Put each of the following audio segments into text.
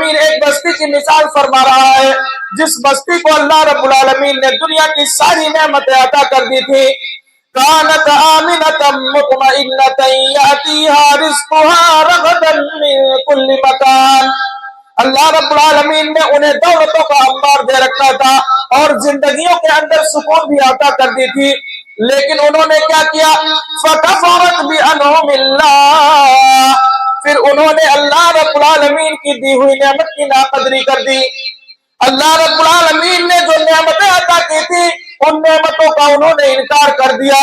العالمین ایک بستی کی مثال فرما رہا ہے جس بستی کو اللہ رب العالمین نے دنیا کی ساری نعمتیں عطا کر دی تھی. كانت آمنة مطمئنة يأتيها رزقها رغدا من كل مكان. اللہ رب العالمین نے انہیں دولتوں کا انبار دے رکھا تھا اور زندگیوں کے اندر سکون بھی عطا کر دی تھی، لیکن انہوں نے کیا کیا؟ فَكَفَرَتْ بِأَنْعُمِ اللَّهِ، پھر انہوں نے اللہ رب العالمین کی دی ہوئی نعمت کی ناقدری کر دی. اللہ رب العالمین نے جو نعمتیں عطا کی تھی ان نعمتوں کا انہوں نے انکار کر دیا.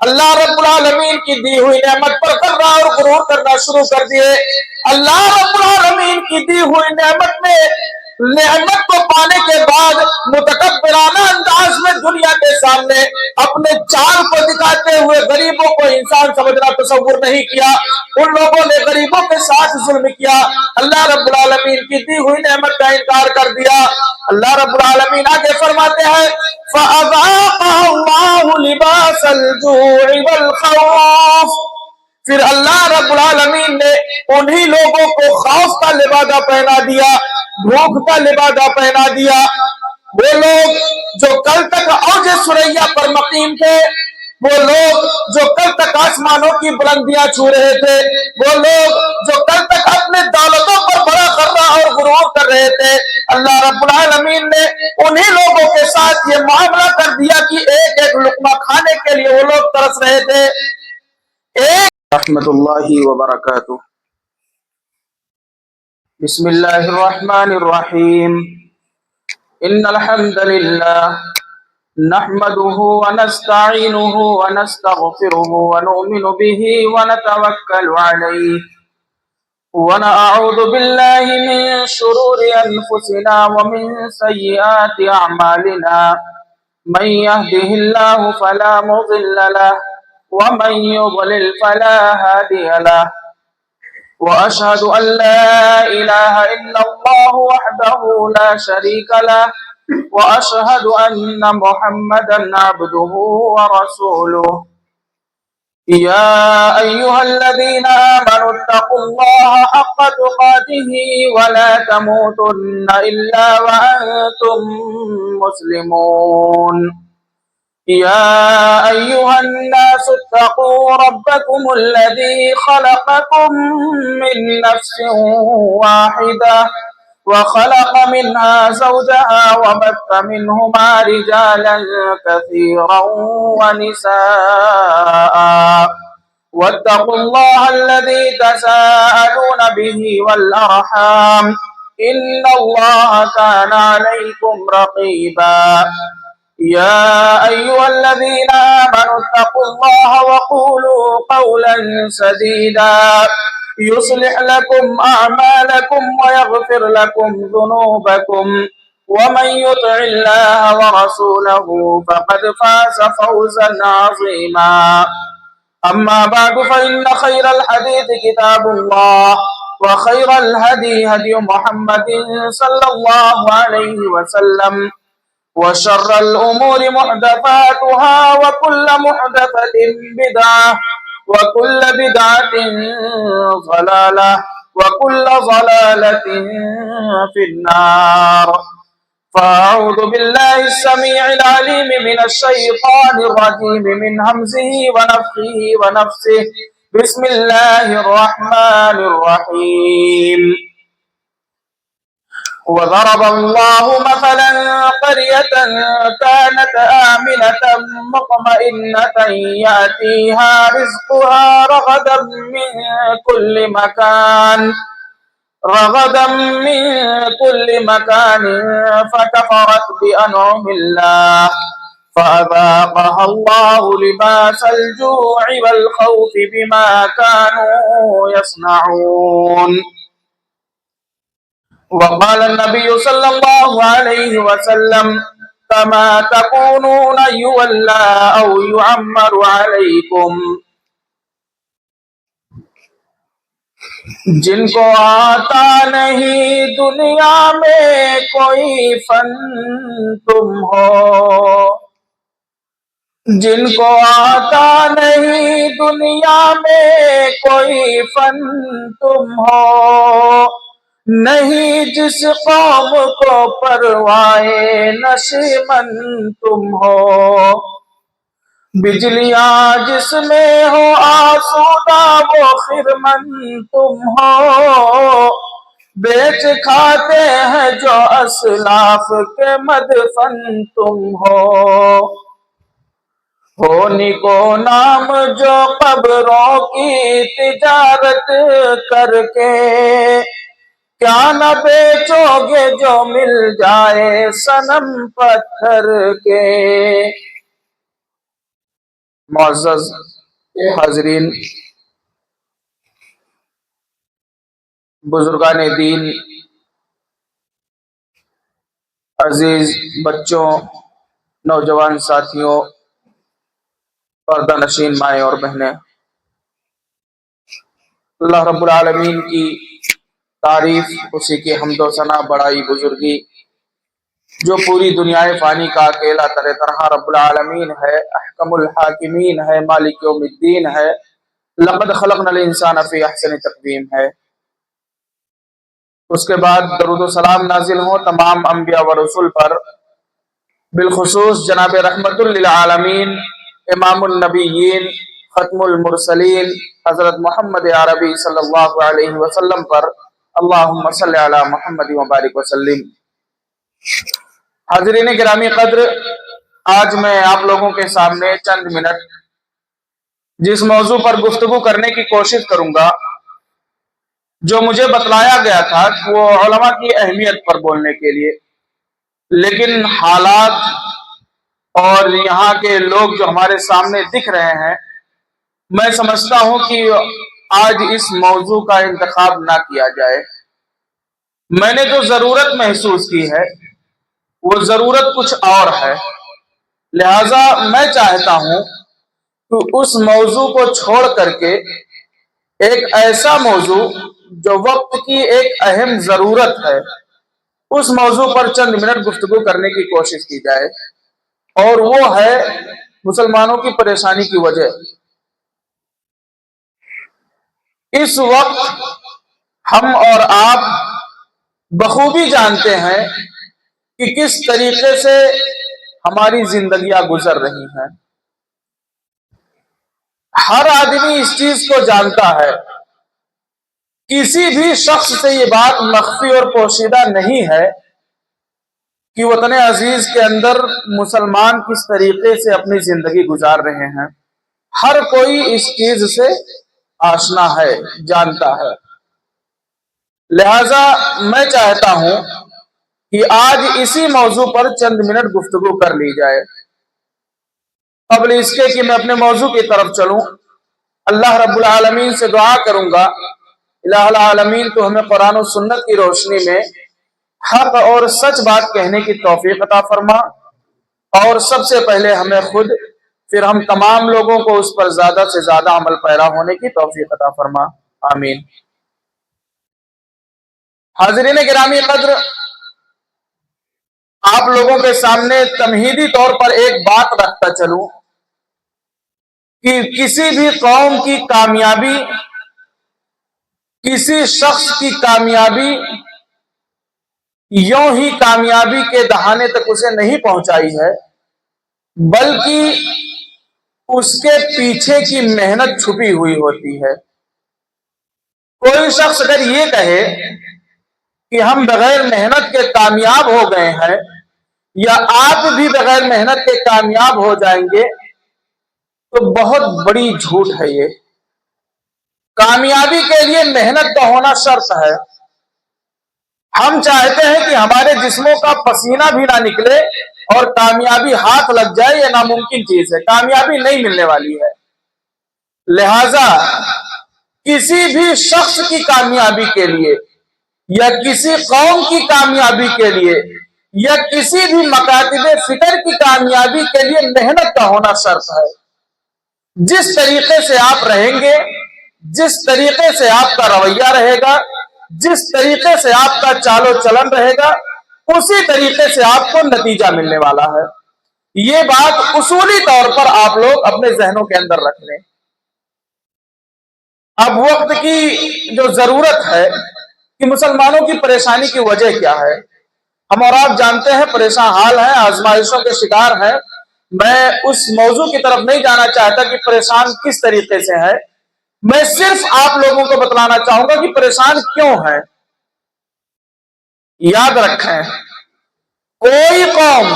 اللہ رب العالمین کی دی ہوئی نعمت پر غرہ اور غرور کرنا شروع کر دیے. اللہ رب العالمین کی دی ہوئی نعمت کو پانے کے بعد متکبرانہ انداز میں دنیا کے سامنے اپنے چال کو دکھاتے ہوئے غریبوں کو انسان سمجھنا تصور نہیں کیا. ان لوگوں نے غریبوں کے ساتھ ظلم کیا، اللہ رب العالمین کی دی ہوئی نعمت کا انکار کر دیا. اللہ رب العالمین آگے فرماتے ہیں فَأَذَاقَهَا اللَّهُ لِبَاسَ الْجُوعِ وَالْخَوْفِ، پھر اللہ رب العالمین نے انہی لوگوں کو خوف کا لبادہ پہنا دیا، بھوک کا لبادہ پہنا دیا. وہ لوگ جو کل تک اوج ثریا پر مقیم تھے، وہ لوگ جو کل تک آسمانوں کی بلندیاں چھو رہے تھے، وہ لوگ جو کل تک اپنے دولتوں پر بڑا غرہ اور غرور کر رہے تھے، اللہ رب العالمین نے انہی لوگوں کے ساتھ یہ معاملہ کر دیا کہ ایک ایک لقمہ کھانے کے لیے وہ لوگ ترس رہے تھے. رحمت اللہ وبرکاتہ. بسم اللہ الرحمن الرحیم. ان الحمد للہ نحمده ونستعینه ونستغفره ونؤمن به ونتوکل علیہ ونعوذ باللہ من شرور انفسنا ومن سیئات اعمالنا من يهده الله فلا مضل له ومن يضلل فلا هادي له وأشهد أن لا إله إلا الله وحده لا شريك له وأشهد أن محمدا عبده ورسوله. يا أيها الذين آمنوا اتقوا الله حق تقاته ولا تموتن إلا وأنتم مسلمون. يا أيها الناس اتقوا ربكم الذي خلقكم من نفس واحدة وخلق منها زوجها وبث منهما رجالا كثيرا ونساء واتقوا الله الذي تساءلون به والأرحام إن الله كان عليكم رقيبا. يا أيها الذين آمنوا اتقوا الله وقولوا قولا سديدا يصلح لكم أعمالكم ويغفر لكم ذنوبكم ومن يطع الله ورسوله فقد فاز فوزا عظيما. أما بعد فإن خير الحديث كتاب الله وخير الهدي هدي محمد صلى الله عليه وسلم وشر الأمور محدثاتها وكل محدثة بدعة وكل بدعة ضلالة وكل ضلالة في النار. فأعوذ بالله السميع العليم من الشيطان الرجيم من همزه ونفخه ونفسه. بسم الله الرحمن الرحيم. وضرب الله مثلا قرية كانت آمنة مطمئنة يأتيها رزقها رغدا من كل مكان فكفرت بأنعم الله فأذاقها الله لباس الجوع والخوف بما كانوا يصنعون. وقال النبي صلى الله عليه وسلم كما تكونون يولى أو يعمر عليكم. جن کو آتا نہیں دنیا میں کوئی فن تم ہو، جن کو آتا نہیں دنیا میں کوئی فن تم ہو، نہیں جس قوم کو پروائے نشیمن تم ہو، بجلیاں جس میں ہو آسودہ وہ خرمن تم ہو، بیچ کھاتے ہیں جو اسلاف کے مدفن تم ہو نیکو نام جو قبروں کی تجارت کر کے، کیا نہ بیچو گے جو مل جائے صنم پتھر کے۔ معزز حاضرین، بزرگان دین، عزیز بچوں، نوجوان ساتھیوں، پردہ نشین مائیں اور بہنیں، اللہ رب العالمین کی تعریف، اسی کی حمد و ثنا، بڑائی، بزرگی، جو پوری دنیا فانی کا اکیلا تر تنہا رب العالمین ہے، احکم الحاکمین ہے، مالک یوم الدین ہے، لقد خلقنا الانسان فی احسن تقویم ہے۔ اس کے بعد درود و سلام نازل ہوں تمام انبیاء و رسول پر، بالخصوص جناب رحمت للعالمین، امام النبیین، ختم المرسلین، حضرت محمد عربی صلی اللہ علیہ وسلم پر، اللہم صلی علی محمد وبارک وسلم۔ حاضرین گرامی قدر، آج میں آپ لوگوں کے سامنے چند منٹ جس موضوع پر گفتگو کرنے کی کوشش کروں گا، جو مجھے بتلایا گیا تھا کہ وہ علماء کی اہمیت پر بولنے کے لیے، لیکن حالات اور یہاں کے لوگ جو ہمارے سامنے دکھ رہے ہیں، میں سمجھتا ہوں کہ آج اس موضوع کا انتخاب نہ کیا جائے۔ میں نے جو ضرورت محسوس کی ہے وہ ضرورت کچھ اور ہے، لہٰذا میں چاہتا ہوں کہ اس موضوع کو چھوڑ کر کے ایک ایسا موضوع جو وقت کی ایک اہم ضرورت ہے، اس موضوع پر چند منٹ گفتگو کرنے کی کوشش کی جائے، اور وہ ہے مسلمانوں کی پریشانی کی وجہ۔ اس وقت ہم اور آپ بخوبی جانتے ہیں کہ کس طریقے سے ہماری زندگیاں گزر رہی ہیں۔ ہر آدمی اس چیز کو جانتا ہے، کسی بھی شخص سے یہ بات مخفی اور پوشیدہ نہیں ہے کہ وطن عزیز کے اندر مسلمان کس طریقے سے اپنی زندگی گزار رہے ہیں۔ ہر کوئی اس چیز سے آشنا ہے، جانتا ہے، لہذا میں چاہتا ہوں کہ آج اسی موضوع پر چند منٹ گفتگو کر لی جائے۔ قبل اس کے کہ میں اپنے موضوع کی طرف چلوں، اللہ رب العالمین سے دعا کروں گا، الہ العالمین تو ہمیں قرآن و سنت کی روشنی میں حق اور سچ بات کہنے کی توفیق عطا فرما، اور سب سے پہلے ہمیں خود، پھر ہم تمام لوگوں کو اس پر زیادہ سے زیادہ عمل پیرا ہونے کی توفیق عطا فرما، آمین۔ حاضرین گرامی قدر، آپ لوگوں کے سامنے تمہیدی طور پر ایک بات رکھتا چلوں کہ کسی بھی قوم کی کامیابی، کسی شخص کی کامیابی یوں ہی کامیابی کے دہانے تک اسے نہیں پہنچائی ہے، بلکہ اس کے پیچھے کی محنت چھپی ہوئی ہوتی ہے۔ کوئی شخص اگر یہ کہے کہ ہم بغیر محنت کے کامیاب ہو گئے ہیں، یا آپ بھی بغیر محنت کے کامیاب ہو جائیں گے، تو بہت بڑی جھوٹ ہے یہ۔ کامیابی کے لیے محنت کا ہونا شرط ہے۔ ہم چاہتے ہیں کہ ہمارے جسموں کا پسینہ بھی نہ نکلے اور کامیابی ہاتھ لگ جائے، یہ ناممکن چیز ہے، کامیابی نہیں ملنے والی ہے۔ لہذا کسی بھی شخص کی کامیابی کے لیے، یا کسی قوم کی کامیابی کے لیے، یا کسی بھی مکاتب فکر کی کامیابی کے لیے محنت کا ہونا شرط ہے۔ جس طریقے سے آپ رہیں گے، جس طریقے سے آپ کا رویہ رہے گا، جس طریقے سے آپ کا چال و چلن رہے گا، اسی طریقے سے آپ کو نتیجہ ملنے والا ہے۔ یہ بات اصولی طور پر آپ لوگ اپنے ذہنوں کے اندر رکھ لیں۔ اب وقت کی جو ضرورت ہے، کہ مسلمانوں کی پریشانی کی وجہ کیا ہے۔ ہم اور آپ جانتے ہیں پریشان حال ہیں، آزمائشوں کے شکار ہیں۔ میں اس موضوع کی طرف نہیں جانا چاہتا کہ پریشان کس طریقے سے ہے، میں صرف آپ لوگوں کو بتلانا چاہوں گا کہ پریشان کیوں ہے۔ یاد رکھیں، کوئی قوم،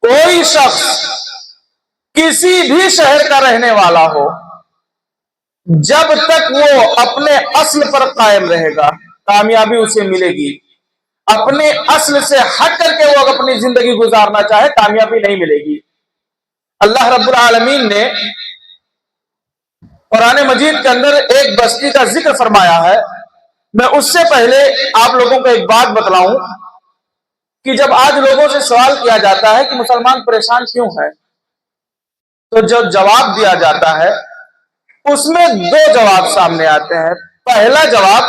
کوئی شخص کسی بھی شہر کا رہنے والا ہو، جب تک وہ اپنے اصل پر قائم رہے گا کامیابی اسے ملے گی۔ اپنے اصل سے ہٹ کر کے وہ اپنی زندگی گزارنا چاہے کامیابی نہیں ملے گی۔ اللہ رب العالمین نے قرآن مجید کے اندر ایک بستی کا ذکر فرمایا ہے۔ میں اس سے پہلے آپ لوگوں کو ایک بات بتلاؤں کہ جب آج لوگوں سے سوال کیا جاتا ہے کہ مسلمان پریشان کیوں ہے، تو جو جواب دیا جاتا ہے اس میں دو جواب سامنے آتے ہیں۔ پہلا جواب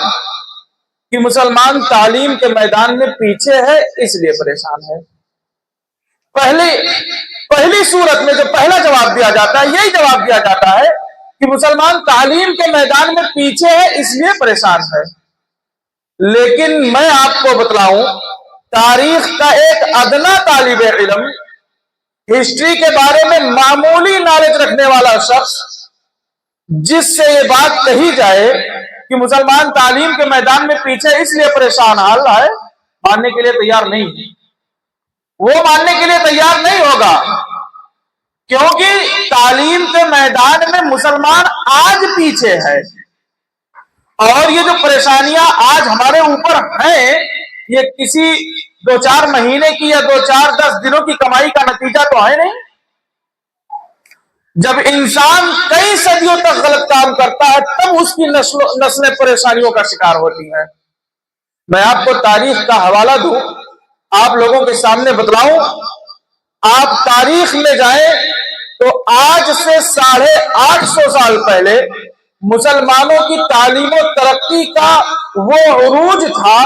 کہ مسلمان تعلیم کے میدان میں پیچھے ہے اس لیے پریشان ہے۔ پہلی صورت میں جو پہلا جواب دیا جاتا ہے یہی جواب دیا جاتا ہے کہ مسلمان تعلیم کے میدان میں پیچھے ہے اس لیے پریشان ہے۔ لیکن میں آپ کو بتلاؤں، تاریخ کا ایک ادنا طالب علم، ہسٹری کے بارے میں معمولی نالج رکھنے والا شخص، جس سے یہ بات کہی جائے کہ مسلمان تعلیم کے میدان میں پیچھے اس لیے پریشان حال ہے، ماننے کے لیے تیار نہیں ہے۔ وہ ماننے کے لیے تیار نہیں ہوگا، کیونکہ تعلیم کے میدان میں مسلمان آج پیچھے ہے، اور یہ جو پریشانیاں آج ہمارے اوپر ہیں یہ کسی 2-4 مہینے کی یا 2-4-10 دنوں کی کمائی کا نتیجہ تو ہے نہیں۔ جب انسان کئی صدیوں تک غلط کام کرتا ہے تب اس کی نسلیں پریشانیوں کا شکار ہوتی ہیں۔ میں آپ کو تاریخ کا حوالہ دوں، آپ لوگوں کے سامنے بتلاؤں۔ آپ تاریخ میں جائیں تو آج سے 850 سال پہلے مسلمانوں کی تعلیم و ترقی کا وہ عروج تھا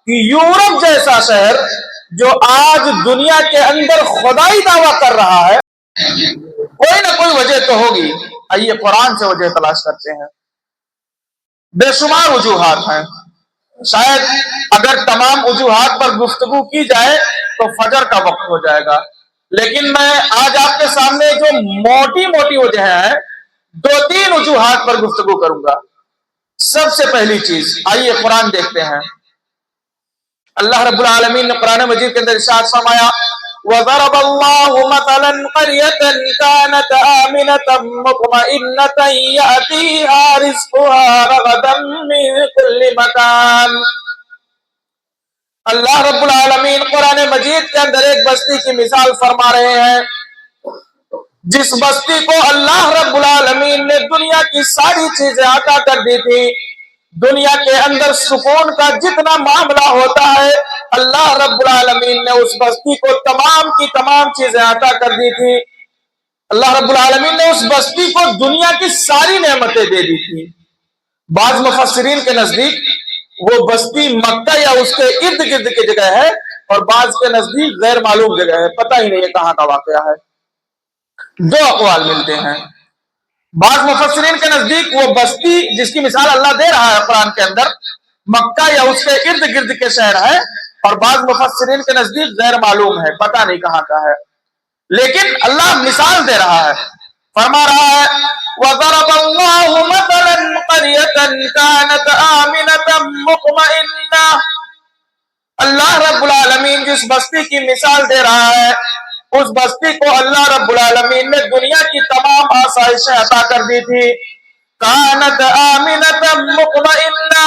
کہ یورپ جیسا شہر جو آج دنیا کے اندر خدائی دعویٰ کر رہا ہے، کوئی نہ کوئی وجہ تو ہوگی۔ آئیے قرآن سے وجہ تلاش کرتے ہیں۔ بے شمار وجوہات ہیں، شاید اگر تمام وجوہات پر گفتگو کی جائے تو فجر کا وقت ہو جائے گا، لیکن میں آج آپ کے سامنے جو موٹی موٹی وجہ ہیں 2-3 وجوہات پر گفتگو کروں گا۔ سب سے پہلی چیز، آئیے قرآن دیکھتے ہیں۔ اللہ رب العالمین نے قرآن مجید کے اندر ارشاد فرمایا، وَضَرَبَ اللَّهُ مَثَلًا قَرْيَةً كَانَتْ آمِنَةً مُطْمَئِنَّةً يَأْتِيهَا رِزْقُهَا رَغَدًا مِنْ كُلِّ مَكَانٍ۔ اللہ رب العالمین قرآن مجید کے اندر ایک بستی کی مثال فرما رہے ہیں، جس بستی کو اللہ رب العالمین نے دنیا کی ساری چیزیں عطا کر دی تھی۔ دنیا کے اندر سکون کا جتنا معاملہ ہوتا ہے اللہ رب العالمین نے اس بستی کو تمام کی تمام چیزیں عطا کر دی تھی۔ اللہ رب العالمین نے اس بستی کو دنیا کی ساری نعمتیں دے دی تھی۔ بعض مفسرین کے نزدیک وہ بستی مکہ یا اس کے ارد گرد کی جگہ ہے، اور بعض کے نزدیک غیر معلوم جگہ ہے، پتہ ہی نہیں ہے کہاں کا واقعہ ہے۔ 2 اقوال ملتے ہیں۔ بعض مفسرین کے نزدیک وہ بستی جس کی مثال اللہ دے رہا ہے قرآن کے اندر مکہ یا اس کے ارد گرد کے شہر ہے، اور بعض مفسرین کے نزدیک غیر معلوم ہے، پتہ نہیں کہاں کا ہے، لیکن اللہ مثال دے رہا ہے، فرما رہا ہے وَضَرَبَ اللَّهُ مَثَلًا قَرْيَةً كَانَتْ آمِنَةً مُطْمَئِنَّةً۔ اللہ رب العالمین جس بستی کی مثال دے رہا ہے اس بستی کو اللہ رب العالمین نے دنیا کی تمام آسائشیں عطا کر دی تھی۔ کانت آمنۃ مطمئنہ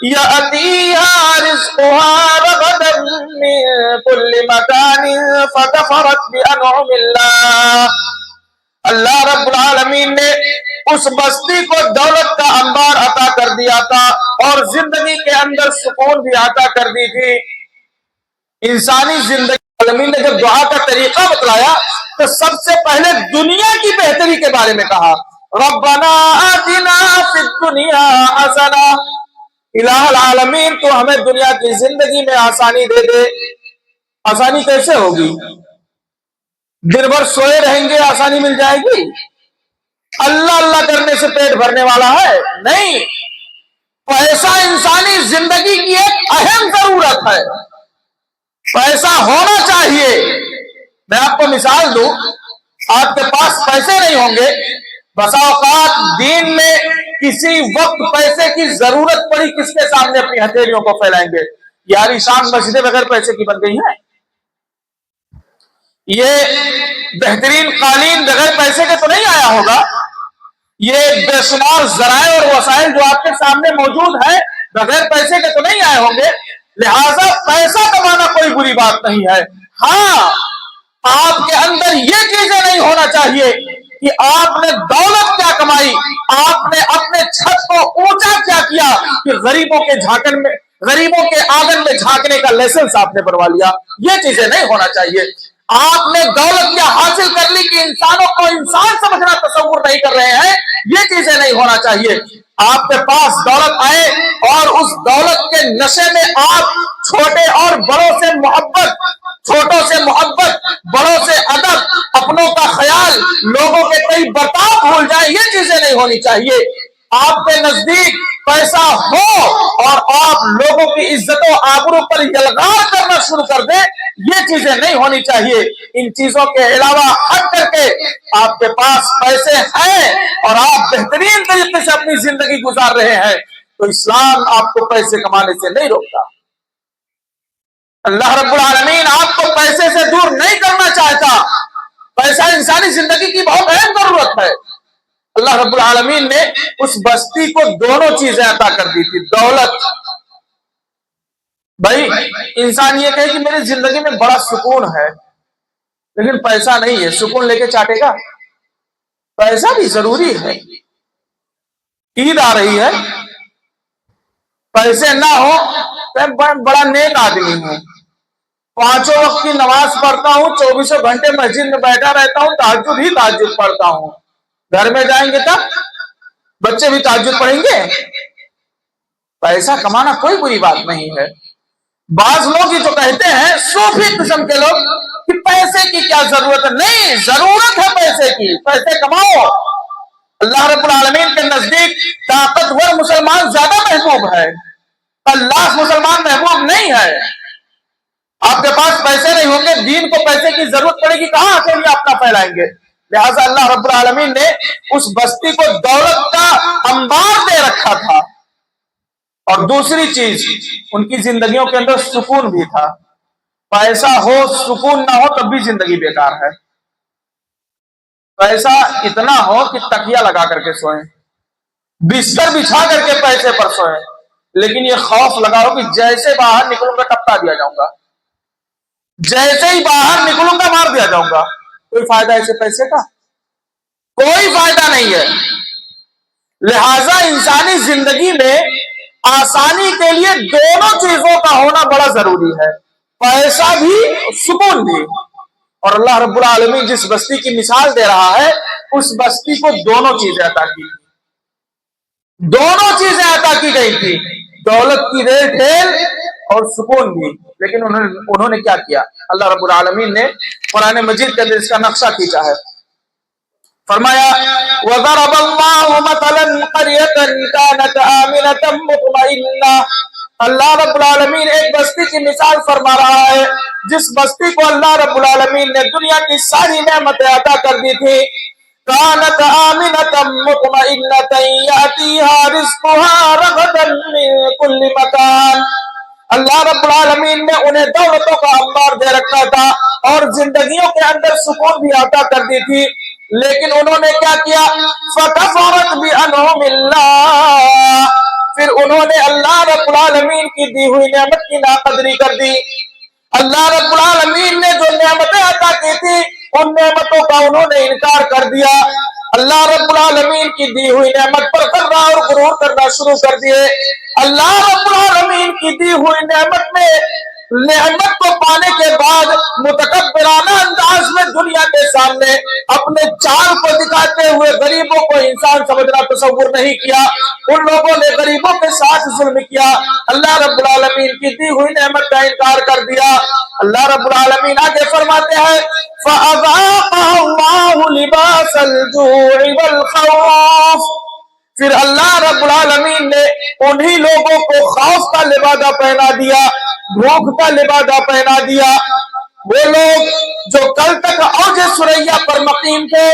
یأتیہا رزقها رغدا من کل مکان فکفرت بانعم اللہ۔ اللہ رب العالمین نے اس بستی کو دولت کا انبار عطا کر دیا تھا اور زندگی کے اندر سکون بھی عطا کر دی تھی۔ انسانی زندگی عالمین نے جب دعا کا طریقہ بتلایا تو سب سے پہلے دنیا کی بہتری کے بارے میں کہا، ربنا آتنا فی الدنیا حسنہ، الہ العالمین تو ہمیں دنیا کی زندگی میں آسانی دے دے۔ آسانی کیسے ہوگی؟ دن بھر سوئے رہیں گے آسانی مل جائے گی؟ اللہ اللہ کرنے سے پیٹ بھرنے والا ہے؟ نہیں، پیسہ انسانی زندگی کی ایک اہم ضرورت ہے، پیسہ ہونا چاہیے۔ میں آپ کو مثال دوں، آپ کے پاس پیسے نہیں ہوں گے، بسا اوقات دین میں کسی وقت پیسے کی ضرورت پڑی، کس کے سامنے اپنی ہتھیلیوں کو پھیلائیں گے؟ یاری شام مسجدیں بغیر پیسے کی بن گئی ہیں، یہ بہترین قالین بغیر پیسے کے تو نہیں آیا ہوگا، یہ بے شمار ذرائع اور وسائل جو آپ کے سامنے موجود ہیں بغیر پیسے کے تو نہیں آئے ہوں گے۔ لہذا پیسہ کمانا کوئی بری بات نہیں ہے، ہاں آپ کے اندر یہ چیزیں نہیں ہونا چاہیے کہ آپ نے دولت کیا کمائی، آپ نے اپنے چھت کو اونچا کیا کیا کہ غریبوں کے آنگن میں جھانکنے کا لائسنس آپ نے بنوا لیا، یہ چیزیں نہیں ہونا چاہیے۔ آپ نے دولت کیا حاصل کر لی کہ انسانوں کو انسان سمجھنا تصور نہیں کر رہے ہیں، یہ چیزیں نہیں ہونا چاہیے۔ آپ کے پاس دولت آئے اور اس دولت کے نشے میں آپ چھوٹے اور بڑوں سے محبت، چھوٹوں سے محبت، بڑوں سے ادب، اپنوں کا خیال، لوگوں کے کئی برتاؤ بھول جائیں، یہ چیزیں نہیں ہونی چاہیے۔ آپ کے نزدیک پیسہ ہو اور آپ لوگوں کی عزت و آبرو پر یلغار کرنا شروع کر دیں، یہ چیزیں نہیں ہونی چاہیے۔ ان چیزوں کے علاوہ ہٹ کر کے آپ کے پاس پیسے ہیں اور آپ بہترین طریقے سے اپنی زندگی گزار رہے ہیں، تو اسلام آپ کو پیسے کمانے سے نہیں روکتا۔ اللہ رب العالمین آپ کو پیسے سے دور نہیں کرنا چاہتا۔ پیسہ انسانی زندگی کی بہت اہم ضرورت ہے۔ اللہ رب العالمین نے اس بستی کو دونوں چیزیں عطا کر دی تھی، دولت۔ بھائی انسان یہ کہے کہ میری زندگی میں بڑا سکون ہے لیکن پیسہ نہیں ہے، سکون لے کے چاٹے گا؟ پیسہ بھی ضروری ہے۔ عید آ رہی ہے، پیسے نہ ہو تو بڑا نیک آدمی ہوں، 5 وقت کی نماز پڑھتا ہوں، 24 گھنٹے مسجد میں بیٹھا رہتا ہوں، تہجد ہی تہجد پڑھتا ہوں، گھر میں جائیں گے تب بچے بھی تہجد پڑھیں گے؟ پیسہ کمانا کوئی بری بات نہیں ہے۔ بعض لوگ یہ جو کہتے ہیں صوفی قسم کے لوگ کہ پیسے کی کیا ضرورت ہے، نہیں، ضرورت ہے پیسے کی، پیسے کماؤ۔ اللہ رب العالمین کے نزدیک طاقتور مسلمان زیادہ محبوب ہے، اللہ مسلمان محبوب نہیں ہے۔ آپ کے پاس پیسے نہیں ہوں گے، دین کو پیسے کی ضرورت پڑے گی، کہاں اکیلے اپنا پھیلائیں گے؟ لہٰذا اللہ رب العالمین نے اس بستی کو دولت کا انبار دے رکھا تھا، اور دوسری چیز ان کی زندگیوں کے اندر سکون بھی تھا۔ پیسہ ہو سکون نہ ہو تب بھی زندگی بیکار ہے۔ پیسہ اتنا ہو کہ تکیہ لگا کر کے سوئیں، بستر بچھا کر کے پیسے پر سوئیں، لیکن یہ خوف لگا ہو کہ جیسے باہر نکلوں گا ٹپا دیا جاؤں گا، جیسے ہی باہر نکلوں گا مار دیا جاؤں گا۔ کوئی فائدہ ایسے پیسے کا؟ کوئی فائدہ نہیں ہے۔ لہذا انسانی زندگی میں آسانی کے لیے دونوں چیزوں کا ہونا بڑا ضروری ہے، پیسہ بھی سکون بھی۔ اور اللہ رب العالمین جس بستی کی مثال دے رہا ہے اس بستی کو دونوں چیزیں عطا کی، دونوں چیزیں عطا کی گئی تھی، دولت کی ریل ٹھیل اور سکون بھی۔ لیکن انہوں نے کیا کیا؟ اللہ رب العالمین نے قرآن مجید کے اندر اس کا نقشہ کھینچا ہے، فرمایا وَضَرَبَ اللَّهُ مَثَلًا قَرْيَةً كَانَتْ آمِنَةً مُطْمَئِنَّةً۔ اللہ رب العالمین ایک بستی کی مثال فرما رہا ہے جس بستی کو اللہ رب العالمین نے دنیا کی ساری نعمتیں عطا کر دی تھی۔ كَانَتْ آمِنَةً مُطْمَئِنَّةً يَأْتِيهَا رِزْقُهَا رَغَدًا مِّن كُلِّ مَكَانٍ۔ اللہ رب العالمین نے انہیں دولتوں کا انبار دے رکھا تھا اور زندگیوں کے اندر سکون بھی عطا کر دی تھی، لیکن انہوں نے کیا کیا؟ فَكَفَرَتْ بِأَنْعُمِ اللَّهِ، پھر انہوں نے اللہ رب العالمین کی دی ہوئی نعمت کی ناقدری کر دی۔ اللہ رب العالمین نے جو نعمتیں عطا کی تھی ان نعمتوں کا انہوں نے انکار کر دیا، اللہ رب العالمین کی دی ہوئی نعمت پر غرہ اور غرور کرنا شروع کر دیے۔ اللہ رب العالمین کی دی ہوئی نعمت کو پانے کے بعد متکبرانہ انداز میں دنیا کے سامنے اپنے چال کو دکھاتے ہوئے غریبوں کو انسان سمجھنا تصور نہیں کیا، ان لوگوں نے غریبوں کے ساتھ ظلم کیا، اللہ رب العالمین کی دی ہوئی نعمت کا انکار کر دیا۔ اللہ رب العالمین آگے فرماتے ہیں فَأَذَاقَهَا اللَّهُ لِبَاسَ الْجُوعِ وَالْخَوْفِ، پھر اللہ رب العالمین نے انہی لوگوں کو خوف کا لبادہ پہنا دیا، بھوک کا لبادہ پہنا دیا۔ وہ لوگ جو کل تک اوج ثریا پر مقیم تھے،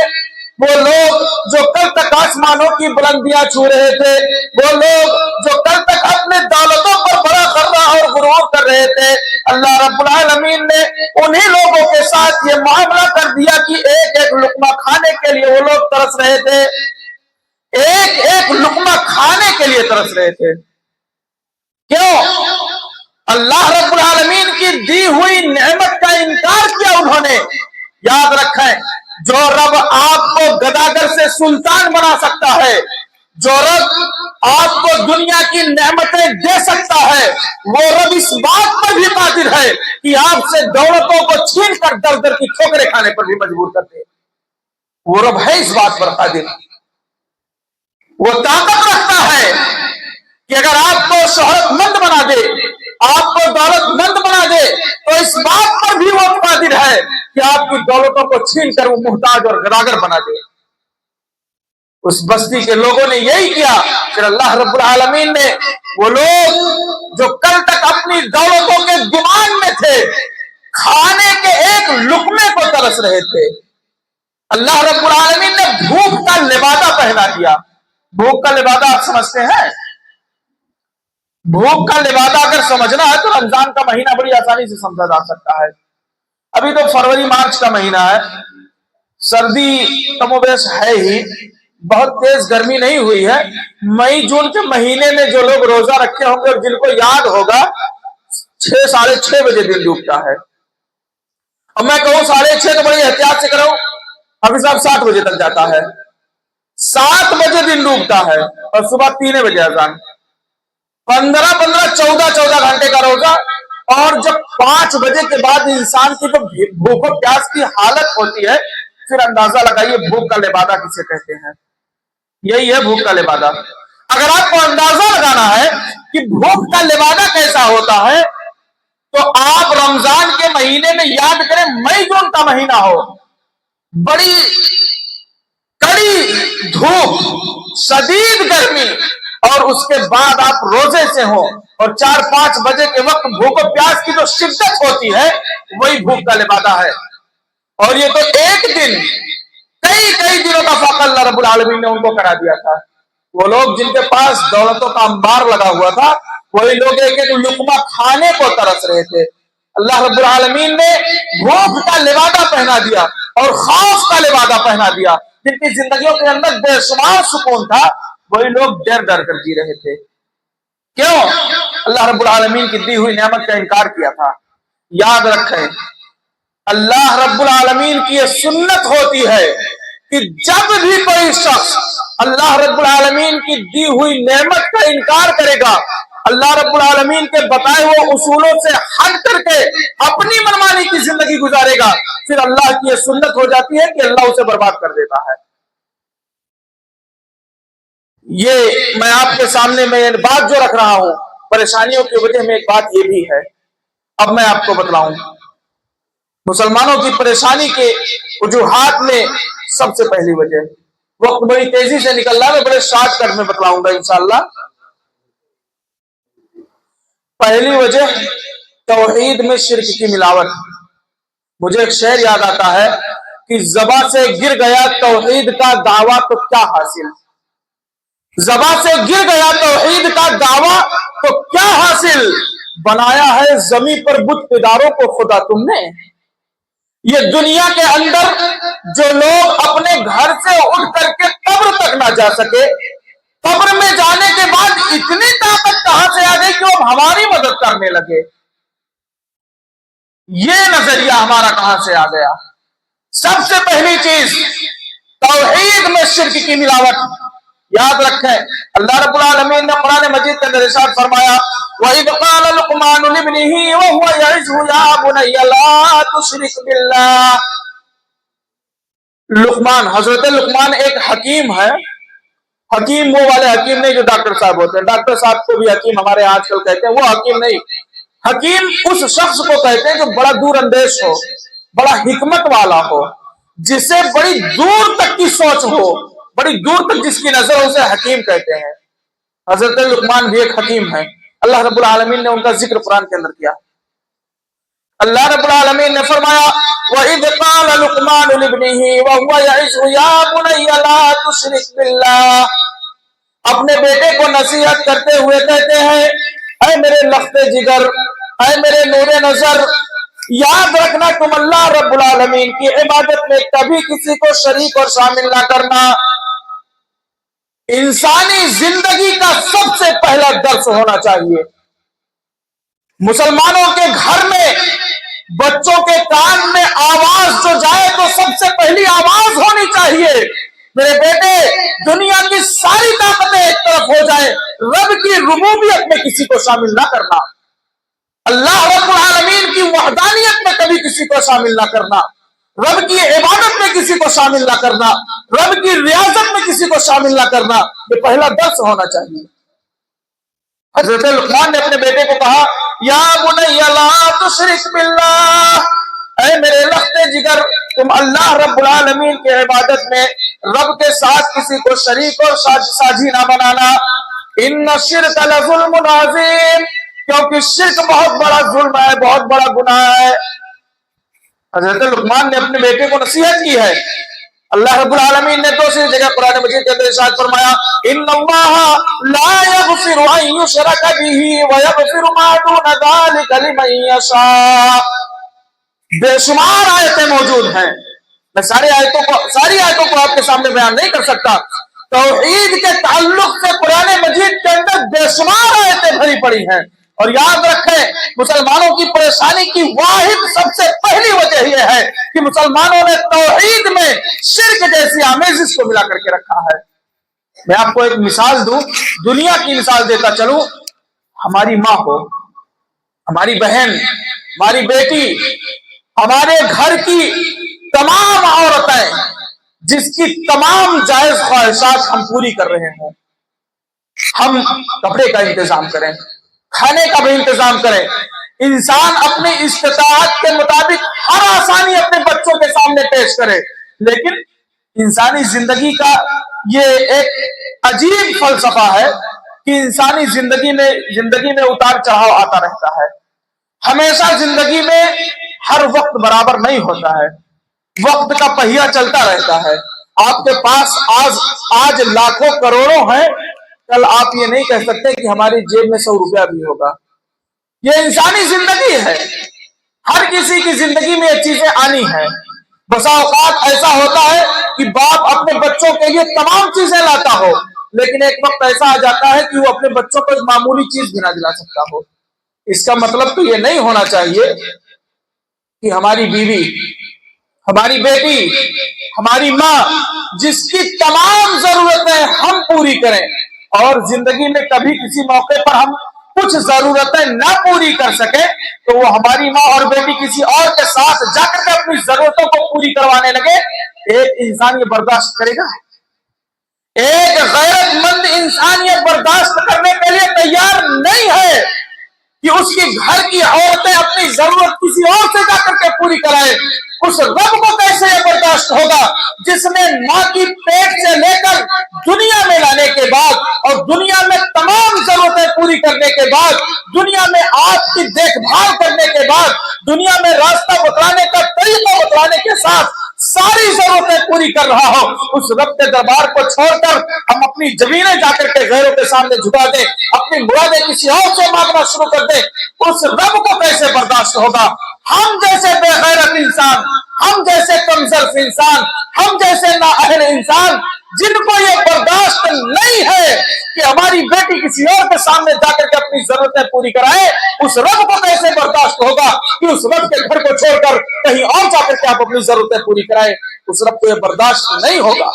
وہ لوگ جو کل تک آسمانوں کی بلندیاں چھو رہے تھے، وہ لوگ جو کل تک اپنے دولتوں پر بڑا غرہ اور غرور کر رہے تھے، اللہ رب العالمین نے انہی لوگوں کے ساتھ یہ معاملہ کر دیا کہ ایک ایک لقمہ کھانے کے لیے وہ لوگ ترس رہے تھے، ایک ایک لقمہ کھانے کے لیے ترس رہے تھے۔ کیوں؟ اللہ رب العالمین کی دی ہوئی نعمت کا انکار کیا انہوں نے۔ یاد رکھیں، جو رب آپ کو گداگر سے سلطان بنا سکتا ہے، جو رب آپ کو دنیا کی نعمتیں دے سکتا ہے، وہ رب اس بات پر بھی قادر ہے کہ آپ سے دولتوں کو چھین کر در در کی ٹھوکریں کھانے پر بھی مجبور کر دے۔ وہ رب ہے اس بات پر قادر، وہ طاقت رکھتا ہے کہ اگر آپ کو شہرت مند بنا دے، آپ کو دولت مند بنا دے، تو اس بات پر بھی وہ قادر ہے کہ آپ کی دولتوں کو چھین کر وہ محتاج اور گداگر بنا دے۔ اس بستی کے لوگوں نے یہی کیا۔ پھر اللہ رب العالمین نے وہ لوگ جو کل تک اپنی دولتوں کے گمان میں تھے، کھانے کے ایک لقمے کو ترس رہے تھے، اللہ رب العالمین نے بھوک کا لبادہ پہنا دیا۔ بھوک کا لبادہ آپ سمجھتے ہیں؟ بھوک کا لبادہ اگر سمجھنا ہے تو رمضان کا مہینہ بڑی آسانی سے سمجھا جا سکتا ہے۔ ابھی تو فروری مارچ کا مہینہ ہے، سردی کم و بیش ہے ہی، بہت تیز گرمی نہیں ہوئی ہے۔ مئی جون کے مہینے میں جو لوگ روزہ رکھے ہوں گے اور جن کو یاد ہوگا 6:30 بجے دن ڈوبتا ہے، اور میں کہوں 6:30 تو بڑی احتیاط سے کرو، حافظ صاحب 7 بجے تک جاتا ہے، 7 بجے دن ڈوبتا ہے اور صبح 3 بجے اذان، 14 گھنٹے کا روزہ۔ اور جب 5 بجے کے بعد انسان کی جو بھوک و پیاس کی حالت ہوتی ہے، پھر اندازہ لگائیے بھوک کا لبادہ کسے کہتے ہیں۔ یہی ہے بھوک کا لبادہ۔ اگر آپ کو اندازہ لگانا ہے کہ بھوک کا لبادہ کیسا ہوتا ہے، تو آپ رمضان کے مہینے میں یاد کریں، مئی جون کا مہینہ ہو، بڑی کڑی دھوپ، شدید گرمی، اور اس کے بعد آپ روزے سے ہوں، اور 4-5 بجے کے وقت بھوک و پیاس کی جو شدت ہوتی ہے، وہی بھوک کا لبادہ ہے۔ اور یہ تو ایک دن، کئی دنوں کا فاقہ اللہ رب العالمین نے ان کو کرا دیا تھا۔ وہ لوگ جن کے پاس دولتوں کا انبار لگا ہوا تھا، وہی لوگ ایک ایک لقمہ کھانے کو ترس رہے تھے۔ اللہ رب العالمین نے بھوک کا لبادہ پہنا دیا اور خوف کا لبادہ پہنا دیا۔ جن کی زندگیوں کے اندر بے شمار سکون تھا، وہی لوگ ڈر ڈر کر جی رہے تھے۔ کیوں؟ اللہ رب العالمین کی دی ہوئی نعمت کا انکار کیا تھا۔ یاد رکھیں، اللہ رب العالمین کی یہ سنت ہوتی ہے کہ جب بھی کوئی شخص اللہ رب العالمین کی دی ہوئی نعمت کا انکار کرے گا، اللہ رب العالمین کے بتائے ہوئے اصولوں سے ہٹ کر کے اپنی منمانی کی زندگی گزارے گا، پھر اللہ کی یہ سنت ہو جاتی ہے کہ اللہ اسے برباد کر دیتا ہے۔ یہ میں آپ کے سامنے میں بات جو رکھ رہا ہوں، پریشانیوں کی وجہ میں ایک بات یہ بھی ہے۔ اب میں آپ کو بتلاؤں، مسلمانوں کی پریشانی کے وجوہات میں سب سے پہلی وجہ، وقت بڑی تیزی سے نکل رہا ہے، میں بڑے شارٹ کٹ میں بتلاؤں گا انشاءاللہ۔ پہلی وجہ توحید میں شرک کی ملاوٹ۔ مجھے ایک شعر یاد آتا ہے کہ زباں سے گر گیا توحید کا دعویٰ تو کیا حاصل، زباں سے گر گیا توحید کا دعویٰ تو کیا حاصل، بنایا ہے زمین پر بت پداروں کو خدا تم نے۔ یہ دنیا کے اندر جو لوگ اپنے گھر سے اٹھ کر کے قبر تک نہ جا سکے، قبر میں جانے کے بعد اتنی طاقت کہاں سے آ گئی کہ وہ ہماری مدد کرنے لگے، یہ نظریہ ہمارا کہاں سے آ گیا؟ سب سے پہلی چیز توحید میں شرک کی ملاوٹ۔ یاد رکھیں، اللہ رب العالمین نے قرآن مجید کے اندر ارشاد فرمایا، وَإِذْ قَالَ لُقْمَانُ لِابْنِهِ وَهُوَ يَعِظُهُ يَا بُنَيَّ لَا تُشْرِكْ بِاللَّهِ۔ لقمان، حضرت لقمان ایک حکیم ہے۔ حکیم وہ والے حکیم نہیں جو ڈاکٹر صاحب ہوتے ہیں، ڈاکٹر صاحب کو بھی حکیم ہمارے آج کل کہتے ہیں، وہ حکیم نہیں۔ حکیم اس شخص کو کہتے ہیں جو بڑا دور اندیش ہو، بڑا حکمت والا ہو، جسے بڑی دور تک کی سوچ ہو، بڑی دور تک جس کی نظر ہے اسے حکیم کہتے ہیں۔ حضرت لقمان بھی ایک حکیم ہیں، اللہ رب العالمین نے ان کا ذکر قرآن کے اندر کیا۔ اللہ رب العالمین نے فرمایا وَإِذْ قَالَ لُقْمَانُ لِابْنِهِ وَهُوَ يَعِظُهُ يَا بُنَيَّ لَا تُشْرِكْ بِاللَّهِ، اپنے بیٹے کو نصیحت کرتے ہوئے کہتے ہیں اے میرے لخت جگر، اے میرے نور نظر، یاد رکھنا تم اللہ رب العالمین کی عبادت میں کبھی کسی کو شریک اور شامل نہ کرنا۔ انسانی زندگی کا سب سے پہلا درس ہونا چاہیے۔ مسلمانوں کے گھر میں بچوں کے کان میں آواز جو جائے تو سب سے پہلی آواز ہونی چاہیے میرے بیٹے دنیا کی ساری طاقتیں ایک طرف ہو جائے، رب کی ربوبیت میں کسی کو شامل نہ کرنا، اللہ رب العالمین کی وحدانیت میں کبھی کسی کو شامل نہ کرنا، رب کی عبادت میں کسی کو شامل نہ کرنا، رب کی ریاضت میں کسی کو شامل نہ کرنا، یہ پہلا درس ہونا چاہیے۔ حضرت لقمان نے اپنے بیٹے کو کہا یا بنی لا تشرک باللہ، اے میرے لخت جگر تم اللہ رب العالمین کی عبادت میں رب کے ساتھ کسی کو شریک اور ساجھی نہ بنانا، ان الشرک لظلم عظیم، کیونکہ شرک بہت بڑا ظلم ہے، بہت بڑا گناہ ہے۔ حضرت لقمان نے اپنے بیٹے کو نصیحت کی ہے۔ اللہ رب العالمین نے دوسری جگہ قرآن مجید کے اندر ارشاد فرمایا ان اللہ لا یغفر ان یشرک بہ ویغفر ما دون ذلک لمن یشاء۔ بے شمار آیتیں موجود ہیں، میں ساری آیتوں کو آپ کے سامنے بیان نہیں کر سکتا۔ توحید کے تعلق سے قرآن مجید کے اندر بے شمار آیتیں بھری پڑی ہیں، اور یاد رکھیں مسلمانوں کی پریشانی کی واحد سب سے پہلی وجہ یہ ہے کہ مسلمانوں نے توحید میں شرک جیسی آمیزش کو ملا کر کے رکھا ہے۔ میں آپ کو ایک مثال دوں، دنیا کی مثال دیتا چلوں، ہماری ماں ہو، ہماری بہن، ہماری بیٹی، ہمارے گھر کی تمام عورتیں جس کی تمام جائز خواہشات ہم پوری کر رہے ہوں، ہم کپڑے کا انتظام کریں، کھانے کا بھی انتظام کریں، انسان اپنی استطاعت کے مطابق ہر آسانی اپنے بچوں کے سامنے پیش کرے، لیکن انسانی زندگی کا یہ ایک عجیب فلسفہ ہے کہ انسانی زندگی میں اتار چڑھاؤ آتا رہتا ہے، ہمیشہ زندگی میں ہر وقت برابر نہیں ہوتا ہے، وقت کا پہیہ چلتا رہتا ہے۔ آپ کے پاس آج لاکھوں کروڑوں ہیں، کل آپ یہ نہیں کہہ سکتے کہ ہماری جیب میں 100 روپیہ بھی ہوگا۔ یہ انسانی زندگی ہے، ہر کسی کی زندگی میں یہ چیزیں آنی ہیں۔ بسا اوقات ایسا ہوتا ہے کہ باپ اپنے بچوں کے لیے تمام چیزیں لاتا ہو، لیکن ایک وقت ایسا آ جاتا ہے کہ وہ اپنے بچوں کو ایک معمولی چیز بھی نہ دلا سکتا ہو۔ اس کا مطلب تو یہ نہیں ہونا چاہیے کہ ہماری بیوی، ہماری بیٹی، ہماری ماں جس کی تمام ضرورتیں ہم پوری کریں اور زندگی میں کبھی کسی موقع پر ہم کچھ ضرورتیں نہ پوری کر سکیں تو وہ ہماری ماں اور بیٹی کسی اور کے ساتھ جا کر کے اپنی ضرورتوں کو پوری کروانے لگے، ایک انسان یہ برداشت کرے گا؟ ایک غیرت مند انسان یہ برداشت کرنے کے لیے تیار نہیں ہے کہ اس کی گھر کی عورتیں اپنی ضرورت کسی اور سے جا کر کے پوری کرائے۔ اس رب کو کیسے یہ برداشت ہوگا جس نے ماں کی پیٹ سے لے کر دنیا میں لانے کے بعد اور دنیا میں تمام ضرورتیں پوری کرنے کے بعد، دنیا میں آپ کی دیکھ بھال کرنے کے بعد، دنیا میں راستہ بتلانے کا طریقہ بتلانے کے ساتھ ساری ضرورتیں پوری کر رہا ہو، اس رب کے دربار کو چھوڑ کر ہم اپنی زمینیں جا کر کے غیروں کے سامنے جھکا دیں، اپنی مرادیں کسی اور سے مانگنا شروع کر دیں، اس رب کو کیسے برداشت ہوگا؟ ہم جیسے بے غیرت انسان، ہم جیسے کمزور انسان، ہم جیسے نااہل انسان جن کو یہ برداشت نہیں ہے کہ ہماری بیٹی کسی اور کے سامنے جا کر کے اپنی ضرورتیں پوری کرائے، اس رب کو کیسے برداشت ہوگا کہ اس رب کے گھر کو چھوڑ کر کہیں اور جا کر کے آپ اپنی ضرورتیں پوری کرائے؟ اس رب کو یہ برداشت نہیں ہوگا۔